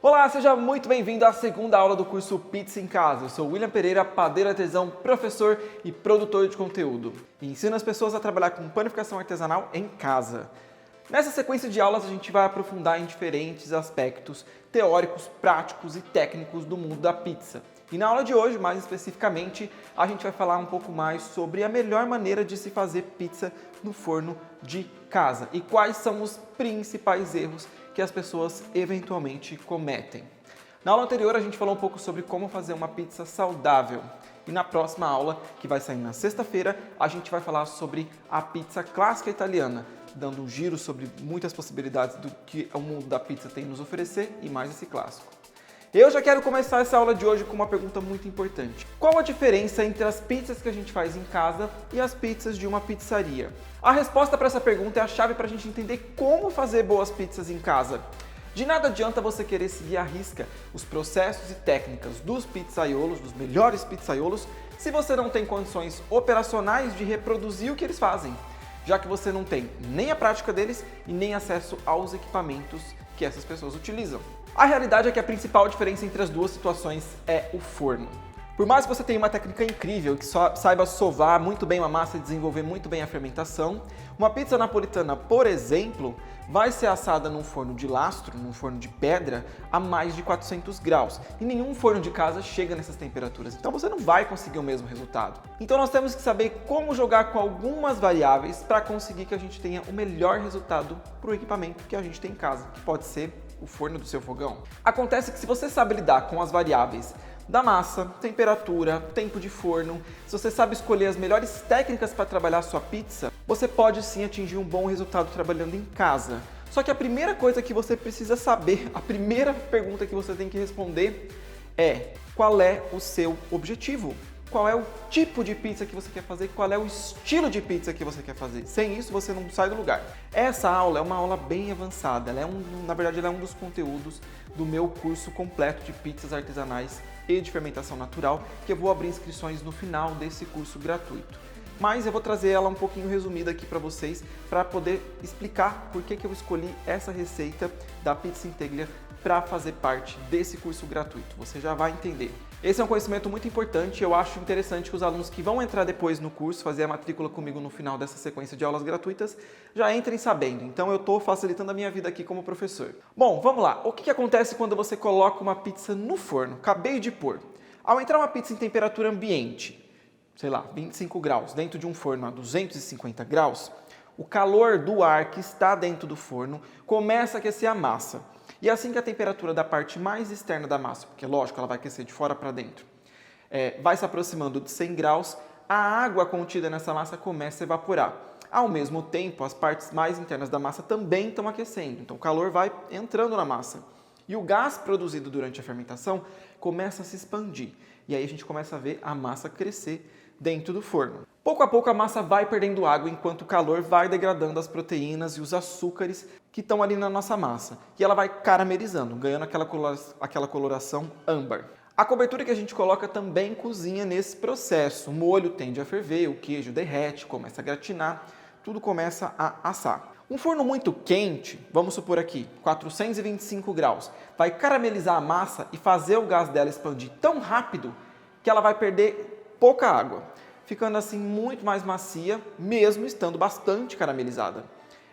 Olá, seja muito bem-vindo à segunda aula do curso Pizza em Casa. Eu sou William Pereira, padeiro artesão, professor e produtor de conteúdo. E ensino as pessoas a trabalhar com panificação artesanal em casa. Nessa sequência de aulas, a gente vai aprofundar em diferentes aspectos teóricos, práticos e técnicos do mundo da pizza. E na aula de hoje, mais especificamente, a gente vai falar um pouco mais sobre a melhor maneira de se fazer pizza no forno de casa e quais são os principais erros que as pessoas eventualmente cometem. Na aula anterior, a gente falou um pouco sobre como fazer uma pizza saudável. E na próxima aula, que vai sair na sexta-feira, a gente vai falar sobre a pizza clássica italiana, dando um giro sobre muitas possibilidades do que o mundo da pizza tem a nos oferecer e mais esse clássico. Eu já quero começar essa aula de hoje com uma pergunta muito importante. Qual a diferença entre as pizzas que a gente faz em casa e as pizzas de uma pizzaria? A resposta para essa pergunta é a chave para a gente entender como fazer boas pizzas em casa. De nada adianta você querer seguir à risca os processos e técnicas dos pizzaiolos, dos melhores pizzaiolos, se você não tem condições operacionais de reproduzir o que eles fazem, já que você não tem nem a prática deles e nem acesso aos equipamentos que essas pessoas utilizam. A realidade é que a principal diferença entre as duas situações é o forno. Por mais que você tenha uma técnica incrível, que só saiba sovar muito bem uma massa e desenvolver muito bem a fermentação, uma pizza napolitana, por exemplo, vai ser assada num forno de lastro, num forno de pedra, a mais de 400 graus. E nenhum forno de casa chega nessas temperaturas, então você não vai conseguir o mesmo resultado. Então nós temos que saber como jogar com algumas variáveis para conseguir que a gente tenha o melhor resultado para o equipamento que a gente tem em casa, que pode ser o forno do seu fogão. Acontece que se você sabe lidar com as variáveis da massa, temperatura, tempo de forno, se você sabe escolher as melhores técnicas para trabalhar a sua pizza, você pode sim atingir um bom resultado trabalhando em casa. Só que a primeira coisa que você precisa saber, a primeira pergunta que você tem que responder é: qual é o seu objetivo? Qual é o tipo de pizza que você quer fazer, qual é o estilo de pizza que você quer fazer. Sem isso, você não sai do lugar. Essa aula é uma aula bem avançada, na verdade ela é um dos conteúdos do meu curso completo de pizzas artesanais e de fermentação natural, que eu vou abrir inscrições no final desse curso gratuito. Mas eu vou trazer ela um pouquinho resumida aqui para vocês, para poder explicar por que eu escolhi essa receita da pizza integlia para fazer parte desse curso gratuito. Você já vai entender. Esse é um conhecimento muito importante, eu acho interessante que os alunos que vão entrar depois no curso, fazer a matrícula comigo no final dessa sequência de aulas gratuitas, já entrem sabendo. Então eu estou facilitando a minha vida aqui como professor. Bom, vamos lá. O que acontece quando você coloca uma pizza no forno? Acabei de pôr. Ao entrar uma pizza em temperatura ambiente, sei lá, 25 graus, dentro de um forno a 250 graus, o calor do ar que está dentro do forno começa a aquecer a massa. E assim que a temperatura da parte mais externa da massa, porque lógico ela vai aquecer de fora para dentro, vai se aproximando de 100 graus, a água contida nessa massa começa a evaporar. Ao mesmo tempo, as partes mais internas da massa também estão aquecendo, então o calor vai entrando na massa. E o gás produzido durante a fermentação começa a se expandir. E aí a gente começa a ver a massa crescer dentro do forno. Pouco a pouco a massa vai perdendo água enquanto o calor vai degradando as proteínas e os açúcares que estão ali na nossa massa. E ela vai caramelizando, ganhando aquela coloração âmbar. A cobertura que a gente coloca também cozinha nesse processo. O molho tende a ferver, o queijo derrete, começa a gratinar, tudo começa a assar. Um forno muito quente, vamos supor aqui, 425 graus, vai caramelizar a massa e fazer o gás dela expandir tão rápido que ela vai perder pouca água, ficando assim muito mais macia, mesmo estando bastante caramelizada.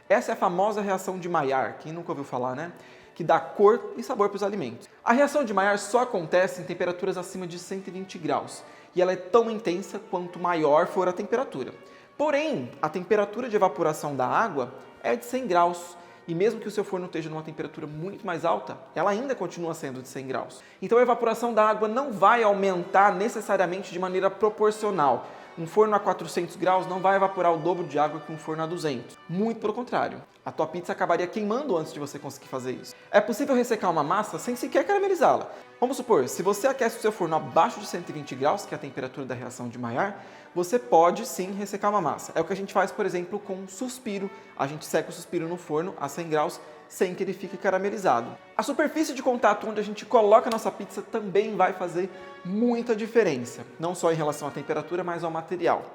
Essa é a famosa reação de Maillard, quem nunca ouviu falar, né? Que dá cor e sabor para os alimentos. A reação de Maillard só acontece em temperaturas acima de 120 graus, e ela é tão intensa quanto maior for a temperatura. Porém, a temperatura de evaporação da água é de 100 graus, e mesmo que o seu forno esteja numa temperatura muito mais alta, ela ainda continua sendo de 100 graus. Então a evaporação da água não vai aumentar necessariamente de maneira proporcional. Um forno a 400 graus não vai evaporar o dobro de água que um forno a 200. Muito pelo contrário. A tua pizza acabaria queimando antes de você conseguir fazer isso. É possível ressecar uma massa sem sequer caramelizá-la. Vamos supor, se você aquece o seu forno abaixo de 120 graus, que é a temperatura da reação de Maillard, você pode sim ressecar uma massa. É o que a gente faz, por exemplo, com um suspiro. A gente seca o suspiro no forno a 100 graus sem que ele fique caramelizado. A superfície de contato onde a gente coloca a nossa pizza também vai fazer muita diferença, não só em relação à temperatura, mas ao material.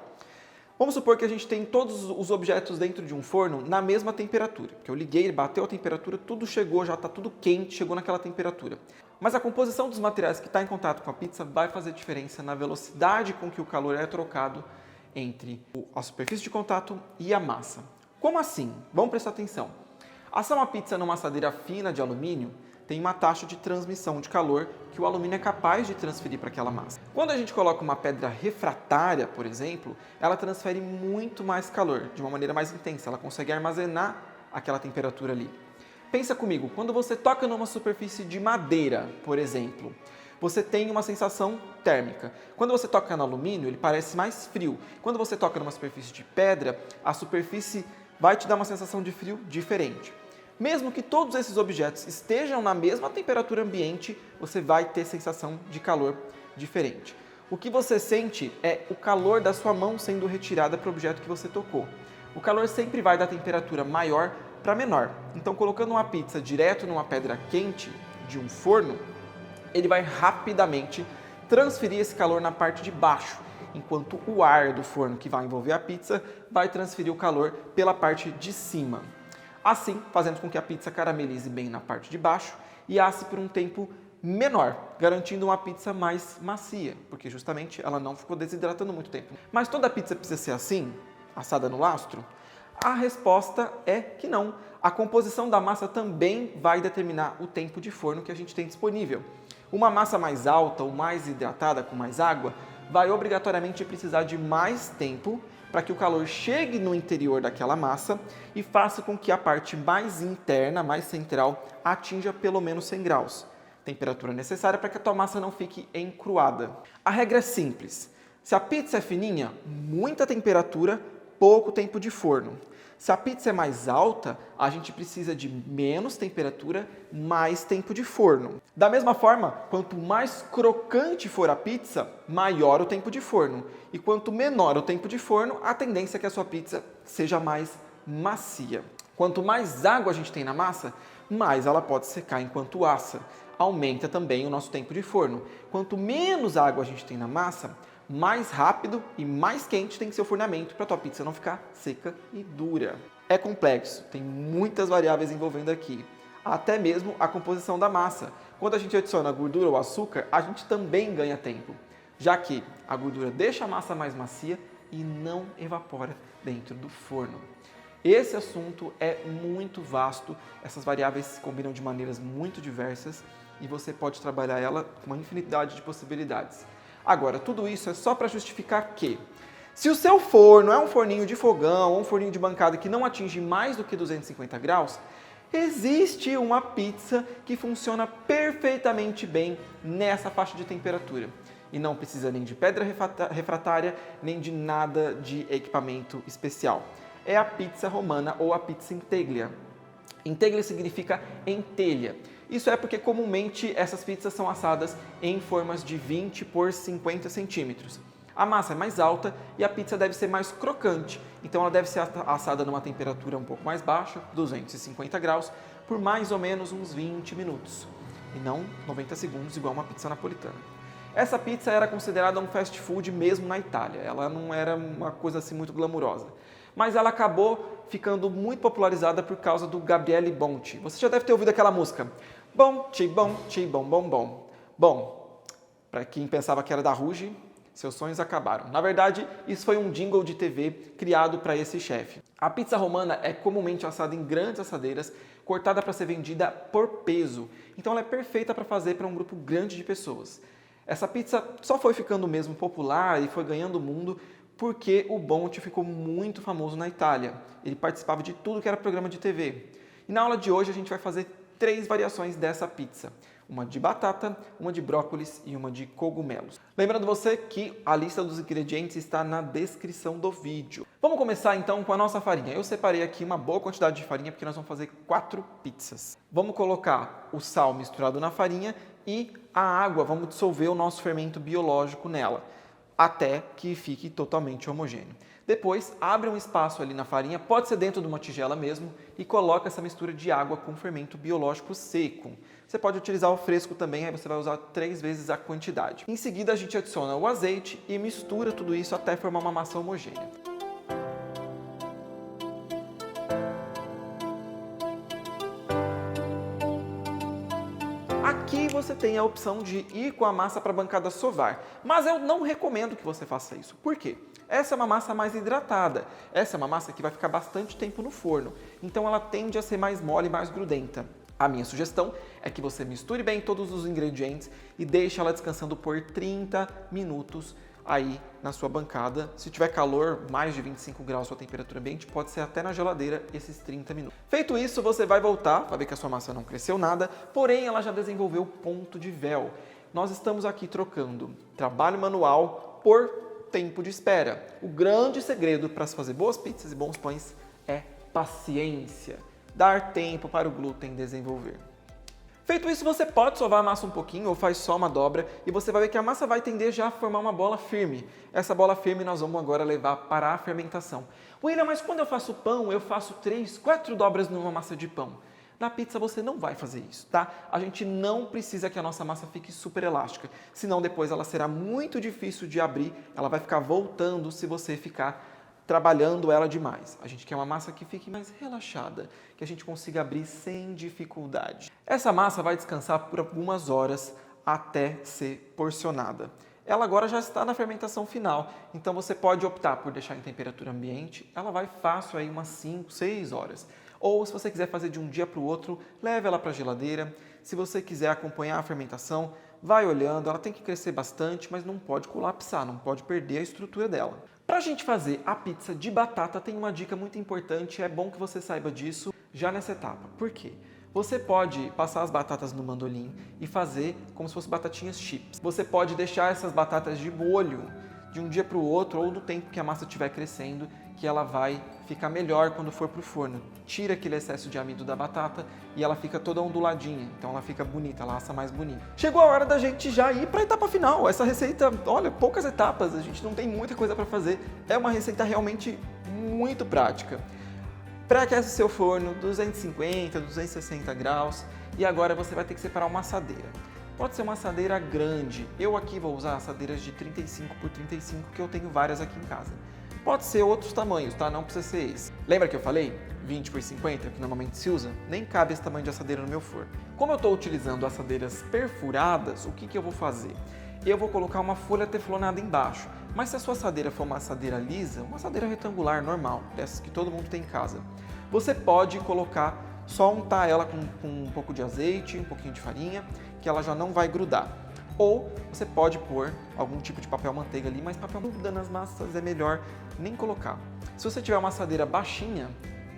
Vamos supor que a gente tem todos os objetos dentro de um forno na mesma temperatura. Que eu liguei, ele bateu a temperatura, tudo chegou, já está tudo quente, chegou naquela temperatura. Mas a composição dos materiais que está em contato com a pizza vai fazer diferença na velocidade com que o calor é trocado entre a superfície de contato e a massa. Como assim? Vamos prestar atenção. Assar uma pizza numa assadeira fina de alumínio tem uma taxa de transmissão de calor que o alumínio é capaz de transferir para aquela massa. Quando a gente coloca uma pedra refratária, por exemplo, ela transfere muito mais calor, de uma maneira mais intensa, ela consegue armazenar aquela temperatura ali. Pensa comigo, quando você toca numa superfície de madeira, por exemplo, você tem uma sensação térmica. Quando você toca no alumínio, ele parece mais frio. Quando você toca numa superfície de pedra, a superfície vai te dar uma sensação de frio diferente. Mesmo que todos esses objetos estejam na mesma temperatura ambiente, você vai ter sensação de calor diferente. O que você sente é o calor da sua mão sendo retirada para o objeto que você tocou. O calor sempre vai da temperatura maior para menor. Então, colocando uma pizza direto numa pedra quente de um forno, ele vai rapidamente transferir esse calor na parte de baixo, enquanto o ar do forno que vai envolver a pizza vai transferir o calor pela parte de cima. Assim, fazendo com que a pizza caramelize bem na parte de baixo e asse por um tempo menor, garantindo uma pizza mais macia, porque justamente ela não ficou desidratando muito tempo. Mas toda pizza precisa ser assim, assada no lastro? A resposta é que não. A composição da massa também vai determinar o tempo de forno que a gente tem disponível. Uma massa mais alta ou mais hidratada, com mais água, vai obrigatoriamente precisar de mais tempo para que o calor chegue no interior daquela massa e faça com que a parte mais interna, mais central, atinja pelo menos 100 graus. Temperatura necessária para que a tua massa não fique encruada. A regra é simples. Se a pizza é fininha, muita temperatura, pouco tempo de forno. Se a pizza é mais alta, a gente precisa de menos temperatura, mais tempo de forno. Da mesma forma, quanto mais crocante for a pizza, maior o tempo de forno. E quanto menor o tempo de forno, a tendência é que a sua pizza seja mais macia. Quanto mais água a gente tem na massa, mais ela pode secar enquanto assa. Aumenta também o nosso tempo de forno. Quanto menos água a gente tem na massa, mais rápido e mais quente tem que ser o fornamento para a tua pizza não ficar seca e dura. É complexo, tem muitas variáveis envolvendo aqui, até mesmo a composição da massa. Quando a gente adiciona gordura ou açúcar, a gente também ganha tempo, já que a gordura deixa a massa mais macia e não evapora dentro do forno. Esse assunto é muito vasto, essas variáveis se combinam de maneiras muito diversas e você pode trabalhar ela com uma infinidade de possibilidades. Agora, tudo isso é só para justificar que, se o seu forno é um forninho de fogão ou um forninho de bancada que não atinge mais do que 250 graus, existe uma pizza que funciona perfeitamente bem nessa faixa de temperatura. E não precisa nem de pedra refratária, nem de nada de equipamento especial. É a pizza romana ou a pizza in teglia. In teglia significa em telha. Isso é porque comumente essas pizzas são assadas em formas de 20 por 50 centímetros. A massa é mais alta e a pizza deve ser mais crocante, então ela deve ser assada numa temperatura um pouco mais baixa, 250 graus, por mais ou menos uns 20 minutos, e não 90 segundos igual uma pizza napolitana. Essa pizza era considerada um fast food mesmo na Itália, ela não era uma coisa assim muito glamurosa. Mas ela acabou ficando muito popularizada por causa do Gabriele Bonci. Você já deve ter ouvido aquela música. Bom, bom, bom, bom. Bom, para quem pensava que era da Ruge, seus sonhos acabaram. Na verdade, isso foi um jingle de TV criado para esse chefe. A pizza romana é comumente assada em grandes assadeiras, cortada para ser vendida por peso. Então ela é perfeita para fazer para um grupo grande de pessoas. Essa pizza só foi ficando mesmo popular e foi ganhando o mundo porque o Bonci ficou muito famoso na Itália. Ele participava de tudo que era programa de TV. E na aula de hoje a gente vai fazer 3 variações dessa pizza. Uma de batata, uma de brócolis e uma de cogumelos. Lembrando você que a lista dos ingredientes está na descrição do vídeo. Vamos começar então com a nossa farinha. Eu separei aqui uma boa quantidade de farinha porque nós vamos fazer 4 pizzas. Vamos colocar o sal misturado na farinha e a água, vamos dissolver o nosso fermento biológico nela, até que fique totalmente homogêneo. Depois, abre um espaço ali na farinha, pode ser dentro de uma tigela mesmo, e coloca essa mistura de água com fermento biológico seco. Você pode utilizar o fresco também, aí você vai usar 3 vezes a quantidade. Em seguida, a gente adiciona o azeite e mistura tudo isso até formar uma massa homogênea. você tem a opção de ir com a massa para a bancada sovar. Mas eu não recomendo que você faça isso. Por quê? Essa é uma massa mais hidratada. Essa é uma massa que vai ficar bastante tempo no forno. Então ela tende a ser mais mole e mais grudenta. A minha sugestão é que você misture bem todos os ingredientes e deixe ela descansando por 30 minutos aí na sua bancada. Se tiver calor, mais de 25 graus sua temperatura ambiente, pode ser até na geladeira esses 30 minutos. Feito isso, você vai voltar, vai ver que a sua massa não cresceu nada, porém ela já desenvolveu ponto de véu. Nós estamos aqui trocando trabalho manual por tempo de espera. O grande segredo para se fazer boas pizzas e bons pães é paciência. Dar tempo para o glúten desenvolver. Feito isso, você pode sovar a massa um pouquinho ou faz só uma dobra e você vai ver que a massa vai tender já a formar uma bola firme. Essa bola firme nós vamos agora levar para a fermentação. William, mas quando eu faço pão, eu faço 3, 4 dobras numa massa de pão. Na pizza você não vai fazer isso, tá? A gente não precisa que a nossa massa fique super elástica, senão depois ela será muito difícil de abrir, ela vai ficar voltando se você ficar trabalhando ela demais. A gente quer uma massa que fique mais relaxada, que a gente consiga abrir sem dificuldade. Essa massa vai descansar por algumas horas até ser porcionada. Ela agora já está na fermentação final, então você pode optar por deixar em temperatura ambiente, ela vai fácil aí umas 5, 6 horas. Ou se você quiser fazer de um dia para o outro, leve ela para a geladeira. Se você quiser acompanhar a fermentação, vai olhando, ela tem que crescer bastante, mas não pode colapsar, não pode perder a estrutura dela. Para a gente fazer a pizza de batata, tem uma dica muito importante, é bom que você saiba disso já nessa etapa. Por quê? Você pode passar as batatas no mandolim e fazer como se fossem batatinhas chips. Você pode deixar essas batatas de molho de um dia para o outro ou no tempo que a massa estiver crescendo, que ela vai ficar melhor quando for para o forno. Tira aquele excesso de amido da batata e ela fica toda onduladinha, então ela fica bonita, ela assa mais bonita. Chegou a hora da gente já ir para a etapa final. Essa receita, olha, poucas etapas, a gente não tem muita coisa para fazer. É uma receita realmente muito prática. Pré-aquece seu forno, 250, 260 graus e agora você vai ter que separar uma assadeira. Pode ser uma assadeira grande, eu aqui vou usar assadeiras de 35 por 35, que eu tenho várias aqui em casa. Pode ser outros tamanhos, tá? Não precisa ser esse. Lembra que eu falei? 20 por 50, que normalmente se usa? Nem cabe esse tamanho de assadeira no meu forno. Como eu estou utilizando assadeiras perfuradas, o que eu vou fazer? Eu vou colocar uma folha teflonada embaixo. Mas se a sua assadeira for uma assadeira lisa, uma assadeira retangular normal, dessas que todo mundo tem em casa, você pode colocar, só untar ela com um pouco de azeite, um pouquinho de farinha, que ela já não vai grudar. Ou você pode pôr algum tipo de papel manteiga ali, mas papel gruda nas massas é melhor nem colocar. Se você tiver uma assadeira baixinha,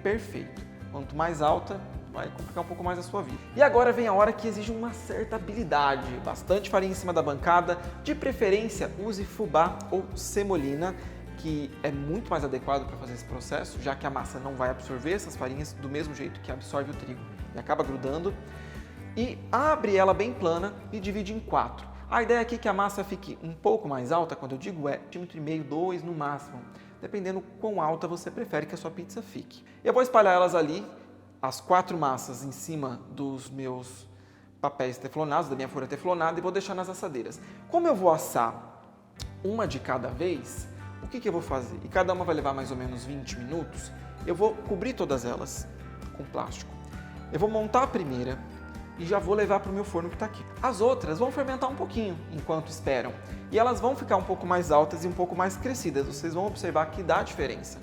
perfeito. Quanto mais alta, vai complicar um pouco mais a sua vida. E agora vem a hora que exige uma certa habilidade. Bastante farinha em cima da bancada, de preferência use fubá ou semolina, que é muito mais adequado para fazer esse processo, já que a massa não vai absorver essas farinhas do mesmo jeito que absorve o trigo e acaba grudando. E abre ela bem plana e divide em 4. A ideia aqui é que a massa fique um pouco mais alta, quando eu digo é 1,5 mm, 2 no máximo, dependendo quão alta você prefere que a sua pizza fique. Eu vou espalhar elas ali, as 4 massas em cima dos meus papéis teflonados, da minha folha teflonada, e vou deixar nas assadeiras. Como eu vou assar uma de cada vez, o que eu vou fazer? E cada uma vai levar mais ou menos 20 minutos, eu vou cobrir todas elas com plástico. Eu vou montar a primeira e já vou levar para o meu forno que está aqui. As outras vão fermentar um pouquinho enquanto esperam e elas vão ficar um pouco mais altas e um pouco mais crescidas. Vocês vão observar que dá diferença.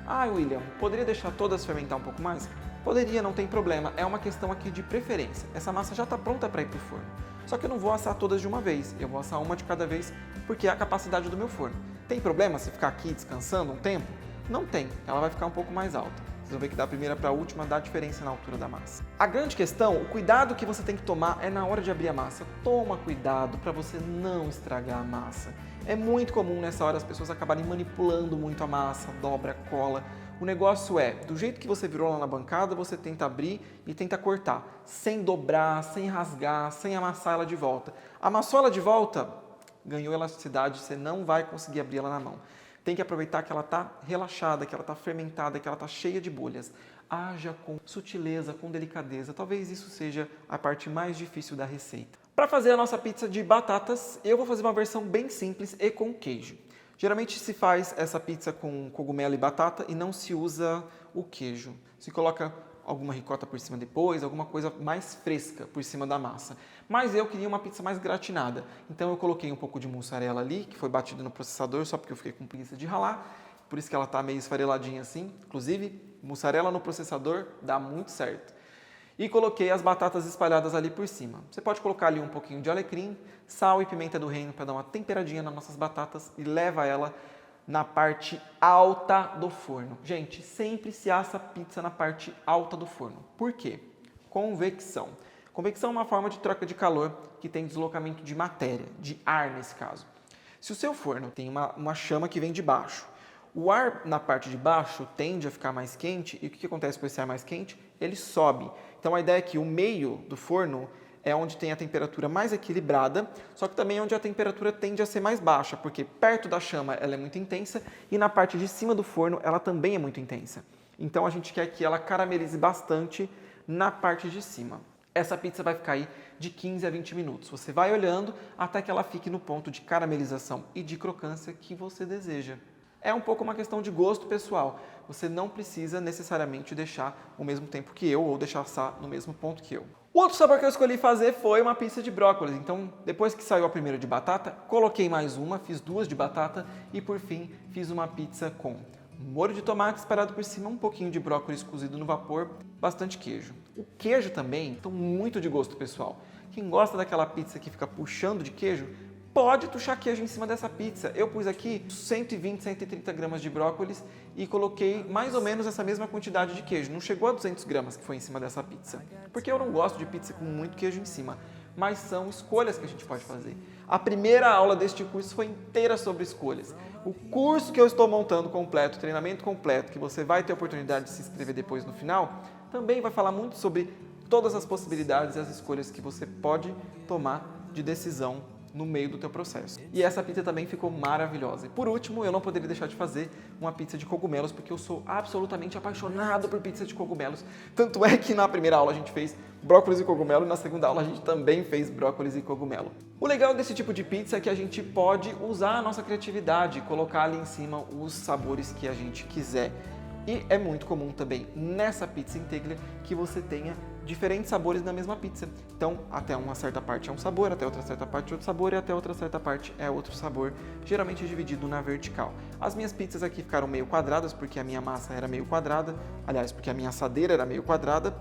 Ah, William, poderia deixar todas fermentar um pouco mais? Poderia, não tem problema. É uma questão aqui de preferência. Essa massa já está pronta para ir para o forno. Só que eu não vou assar todas de uma vez. Eu vou assar uma de cada vez porque é a capacidade do meu forno. Tem problema se ficar aqui descansando um tempo? Não tem. Ela vai ficar um pouco mais alta. Vocês vão ver que da primeira para a última dá diferença na altura da massa. A grande questão, o cuidado que você tem que tomar é na hora de abrir a massa. Toma cuidado para você não estragar a massa. É muito comum nessa hora as pessoas acabarem manipulando muito a massa, dobra, cola. O negócio é, do jeito que você virou lá na bancada, você tenta abrir e tenta cortar, sem dobrar, sem rasgar, sem amassar ela de volta. Amassou ela de volta, ganhou elasticidade, você não vai conseguir abrir ela na mão. Tem que aproveitar que ela está relaxada, que ela está fermentada, que ela está cheia de bolhas. Haja com sutileza, com delicadeza. Talvez isso seja a parte mais difícil da receita. Para fazer a nossa pizza de batatas, eu vou fazer uma versão bem simples e com queijo. Geralmente se faz essa pizza com cogumelo e batata e não se usa o queijo. Se coloca alguma ricota por cima depois, alguma coisa mais fresca por cima da massa. Mas eu queria uma pizza mais gratinada. Então eu coloquei um pouco de mussarela ali, que foi batido no processador, só porque eu fiquei com preguiça de ralar. Por isso que ela está meio esfareladinha assim. Inclusive, mussarela no processador dá muito certo. E coloquei as batatas espalhadas ali por cima. Você pode colocar ali um pouquinho de alecrim, sal e pimenta do reino para dar uma temperadinha nas nossas batatas e leva ela na parte alta do forno. Gente, sempre se assa pizza na parte alta do forno. Por quê? Convecção. Convecção é uma forma de troca de calor que tem deslocamento de matéria, de ar nesse caso. Se o seu forno tem uma chama que vem de baixo, o ar na parte de baixo tende a ficar mais quente e o que acontece com esse ar mais quente? Ele sobe. Então a ideia é que o meio do forno é onde tem a temperatura mais equilibrada, só que também é onde a temperatura tende a ser mais baixa, porque perto da chama ela é muito intensa e na parte de cima do forno ela também é muito intensa. Então a gente quer que ela caramelize bastante na parte de cima. Essa pizza vai ficar aí de 15 a 20 minutos. Você vai olhando até que ela fique no ponto de caramelização e de crocância que você deseja. É um pouco uma questão de gosto pessoal. Você não precisa necessariamente deixar o mesmo tempo que eu ou deixar assar no mesmo ponto que eu. O outro sabor que eu escolhi fazer foi uma pizza de brócolis. Então, depois que saiu a primeira de batata, coloquei mais uma, fiz duas de batata e, por fim, fiz uma pizza com molho de tomate espalhado por cima, um pouquinho de brócolis cozido no vapor, bastante queijo. O queijo também, então muito de gosto pessoal. Quem gosta daquela pizza que fica puxando de queijo, pode tuchar queijo em cima dessa pizza. Eu pus aqui 120, 130 gramas de brócolis e coloquei mais ou menos essa mesma quantidade de queijo. Não chegou a 200 gramas que foi em cima dessa pizza. Porque eu não gosto de pizza com muito queijo em cima. Mas são escolhas que a gente pode fazer. A primeira aula deste curso foi inteira sobre escolhas. O curso que eu estou montando completo, o treinamento completo, que você vai ter a oportunidade de se inscrever depois no final, também vai falar muito sobre todas as possibilidades e as escolhas que você pode tomar de decisão no meio do teu processo. E essa pizza também ficou maravilhosa. E por último, eu não poderia deixar de fazer uma pizza de cogumelos, porque eu sou absolutamente apaixonado por pizza de cogumelos. Tanto é que na primeira aula a gente fez brócolis e cogumelo e na segunda aula a gente também fez brócolis e cogumelo. O legal desse tipo de pizza é que a gente pode usar a nossa criatividade, colocar ali em cima os sabores que a gente quiser. E é muito comum também nessa pizza integral que você tenha diferentes sabores na mesma pizza. Então, até uma certa parte é um sabor, até outra certa parte é outro sabor e até outra certa parte é outro sabor, geralmente dividido na vertical. As minhas pizzas aqui ficaram meio quadradas porque a minha massa era meio quadrada, aliás, porque a minha assadeira era meio quadrada,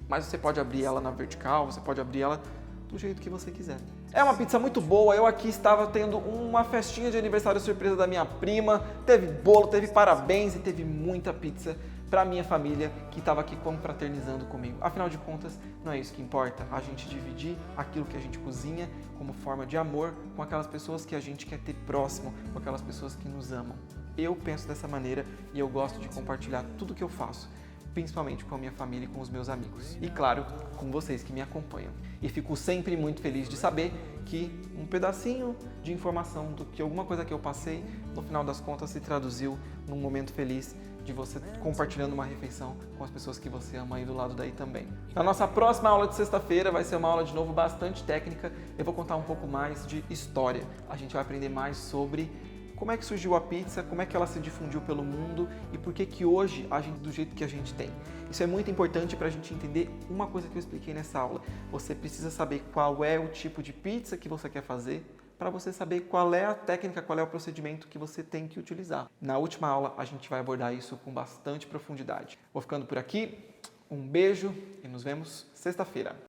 mas você pode abrir ela na vertical, você pode abrir ela do jeito que você quiser. É uma pizza muito boa, eu aqui estava tendo uma festinha de aniversário surpresa da minha prima, teve bolo, teve parabéns e teve muita pizza para minha família que estava aqui confraternizando comigo. Afinal de contas, não é isso que importa, a gente dividir aquilo que a gente cozinha como forma de amor com aquelas pessoas que a gente quer ter próximo, com aquelas pessoas que nos amam. Eu penso dessa maneira e eu gosto de compartilhar tudo que eu faço, principalmente com a minha família e com os meus amigos. E claro, com vocês que me acompanham. E fico sempre muito feliz de saber que um pedacinho de informação do que alguma coisa que eu passei, no final das contas se traduziu num momento feliz de você compartilhando uma refeição com as pessoas que você ama aí do lado daí também. Na nossa próxima aula de sexta-feira vai ser uma aula de novo bastante técnica. Eu vou contar um pouco mais de história. A gente vai aprender mais sobre como é que surgiu a pizza, como é que ela se difundiu pelo mundo e por que que hoje a gente do jeito que a gente tem. Isso é muito importante para a gente entender uma coisa que eu expliquei nessa aula. Você precisa saber qual é o tipo de pizza que você quer fazer para você saber qual é a técnica, qual é o procedimento que você tem que utilizar. Na última aula a gente vai abordar isso com bastante profundidade. Vou ficando por aqui, um beijo e nos vemos sexta-feira.